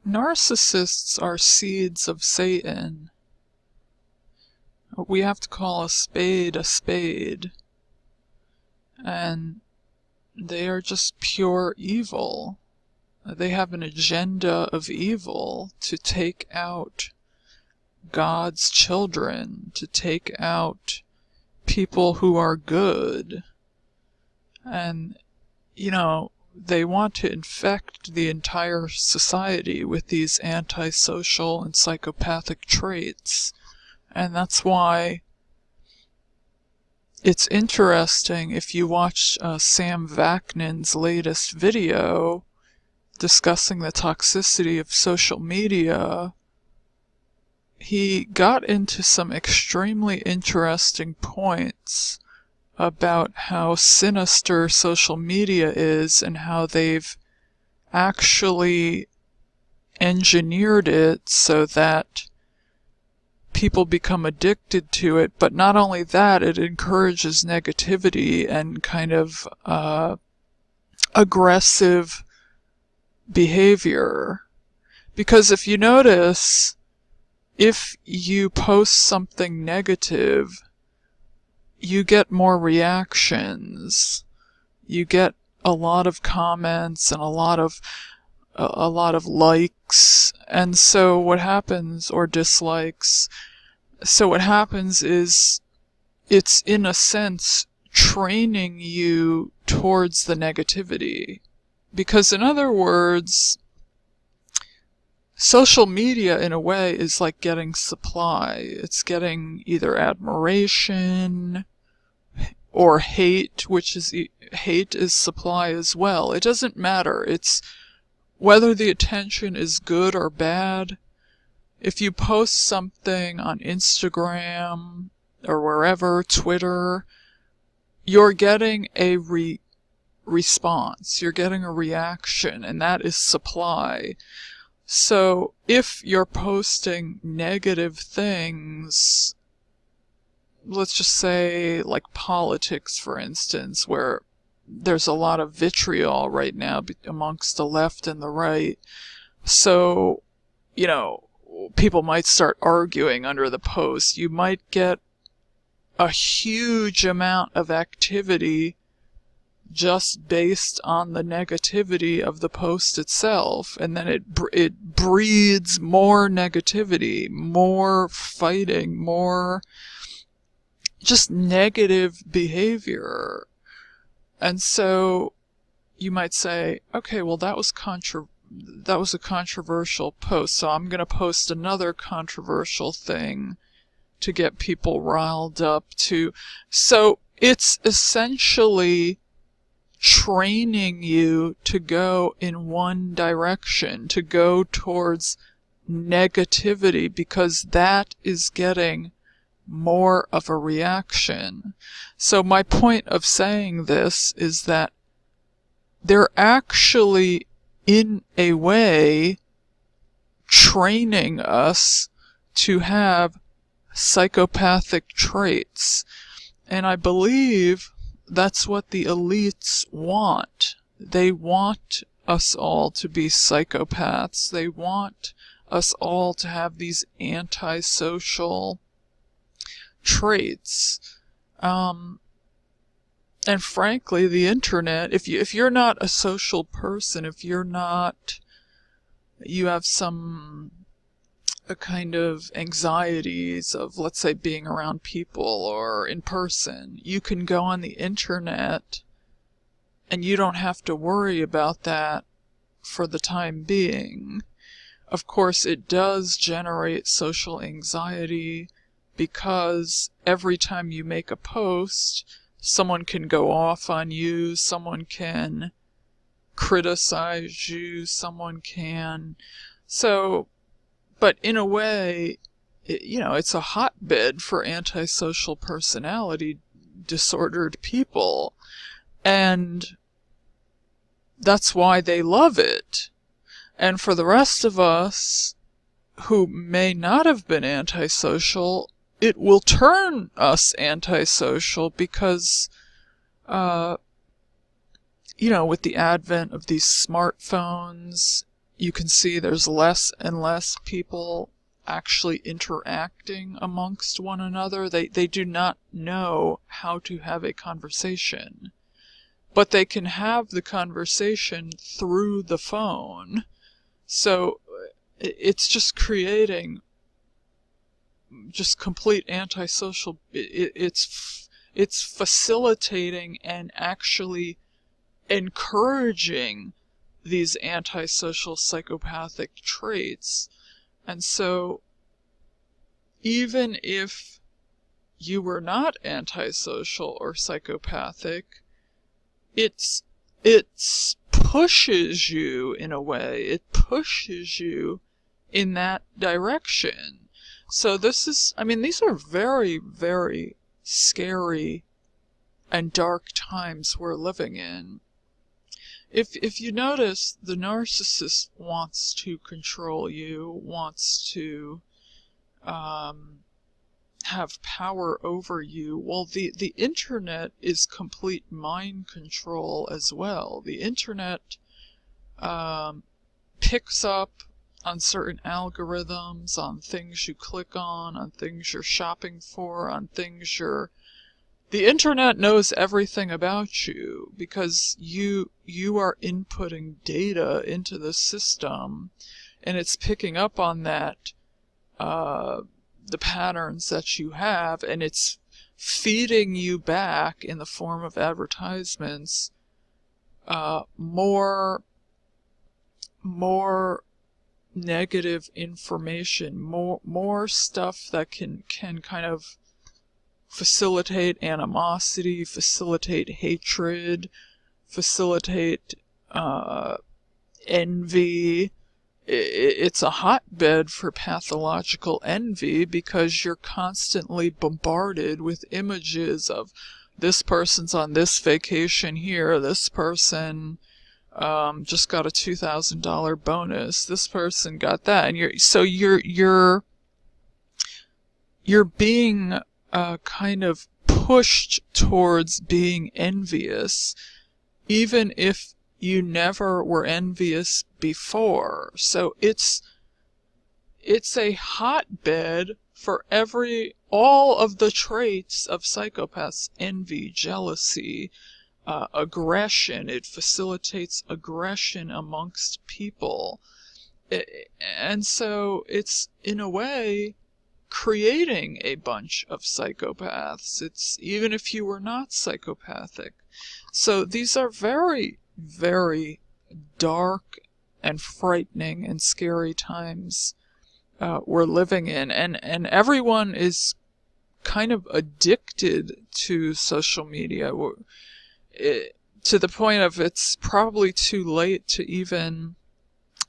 Narcissists are seeds of Satan. We have to call a spade, and they are just pure evil. They have an agenda of evil to take out God's children, to take out people who are good. And, they want to infect the entire society with these antisocial and psychopathic traits. And that's why it's interesting if you watch Sam Vaknin's latest video discussing the toxicity of social media. He got into some extremely interesting points about how sinister social media is and how they've actually engineered it so that people become addicted to it. But not only that, it encourages negativity and kind of aggressive behavior. Because if you notice, if you post something negative, you get more reactions. You get a lot of comments and a lot of likes. And so what happens, or dislikes. So what happens is it's in a sense training you towards the negativity. Because in other words, social media, in a way, is like getting supply. It's getting either admiration or hate, hate is supply as well. It doesn't matter. It's whether the attention is good or bad. If you post something on Instagram or wherever, Twitter, you're getting a response. You're getting a reaction, and that is supply. So if you're posting negative things, let's just say like politics, for instance, where there's a lot of vitriol right now amongst the left and the right. So, people might start arguing under the post. You might get a huge amount of activity just based on the negativity of the post itself, and then it breeds more negativity, more fighting, more just negative behavior. And so you might say, okay, well, that was a controversial post, so I'm going to post another controversial thing to get people riled up too. So it's essentially training you to go in one direction, to go towards negativity, because that is getting more of a reaction. So my point of saying this is that they're actually, in a way, training us to have psychopathic traits. And I believe that's what the elites want. They want us all to be psychopaths. They want us all to have these antisocial traits. And frankly, the internet, if you're not a social person, if you have a kind of anxieties of, let's say, being around people or in person, you can go on the internet and you don't have to worry about that for the time being. Of course, it does generate social anxiety because every time you make a post, someone can go off on you, someone can criticize you, but in a way, it's a hotbed for antisocial personality disordered people. And that's why they love it. And for the rest of us who may not have been antisocial, it will turn us antisocial because, with the advent of these smartphones, you can see there's less and less people actually interacting amongst one another. They do not know how to have a conversation, but they can have the conversation through the phone. So it's just creating just complete antisocial. It's facilitating and actually encouraging these antisocial psychopathic traits. And so even if you were not antisocial or psychopathic, it pushes you in a way. It pushes you in that direction. So these are very, very scary and dark times we're living in. If you notice, the narcissist wants to control you, wants to have power over you. Well, the internet is complete mind control as well. The internet picks up on certain algorithms, on things you click on things you're shopping for, on things the internet knows everything about you because you are inputting data into the system, and it's picking up on that, the patterns that you have, and it's feeding you back in the form of advertisements, more negative information, more stuff that can kind of facilitate animosity, facilitate hatred, facilitate envy. It's a hotbed for pathological envy because you're constantly bombarded with images of this person's on this vacation here, this person just got a $2,000 bonus, this person got that, and you're being kind of pushed towards being envious, even if you never were envious before. So it's a hotbed for all of the traits of psychopaths: envy, jealousy, aggression. It facilitates aggression amongst people. And so it's, in a way, creating a bunch of psychopaths. It's even if you were not psychopathic. So these are very, very dark and frightening and scary times we're living in, and everyone is kind of addicted to social media, to the point of it's probably too late to even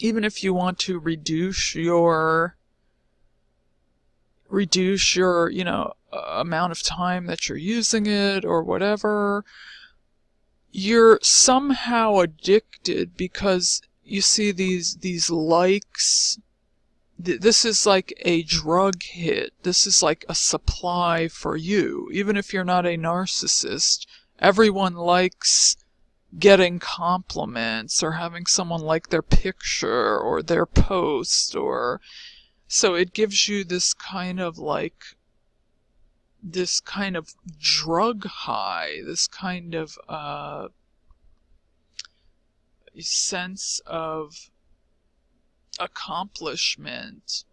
if you want to reduce your amount of time that you're using it or whatever, you're somehow addicted because you see these likes. This is like a drug hit. This is like a supply for you. Even if you're not a narcissist, everyone likes getting compliments or having someone like their picture or their post, or so it gives you this kind of drug high, this kind of sense of accomplishment,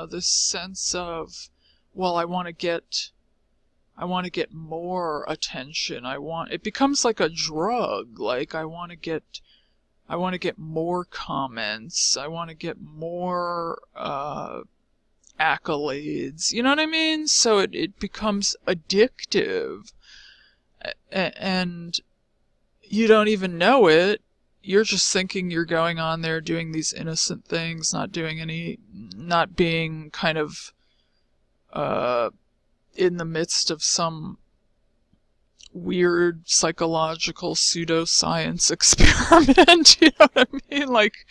this sense of, well, I want to get more attention. It becomes like a drug. Like I want to get more comments. I want to get more accolades. You know what I mean? So it becomes addictive, and you don't even know it. You're just thinking you're going on there doing these innocent things, not being kind of in the midst of some weird psychological pseudoscience experiment. You know what I mean? Like,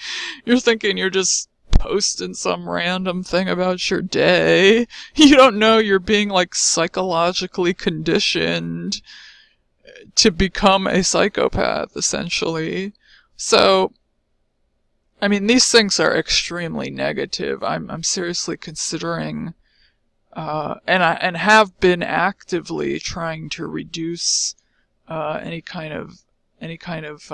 you're thinking you're just posting some random thing about your day. You don't know you're being psychologically conditioned to become a psychopath, essentially. So I mean, these things are extremely negative. I'm seriously considering, and have been actively trying to reduce any kind of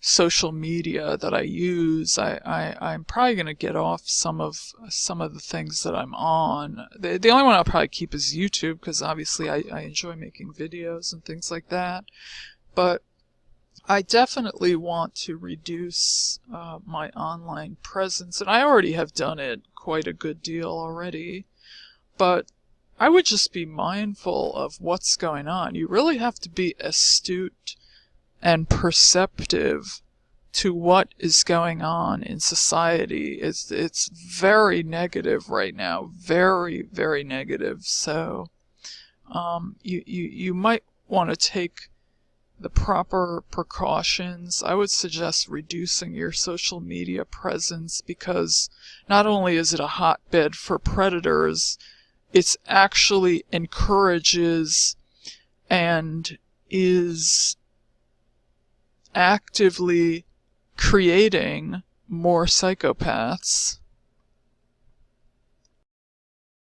social media that I use. I'm probably going to get off some of the things that I'm on. The only one I'll probably keep is YouTube, because obviously I enjoy making videos and things like that. But I definitely want to reduce my online presence, and I already have done it quite a good deal already. But I would just be mindful of what's going on. You really have to be astute and perceptive to what is going on in society. It's very negative right now, very, very negative. So you might want to take the proper precautions. I would suggest reducing your social media presence, because not only is it a hotbed for predators, it actually encourages and is actively creating more psychopaths.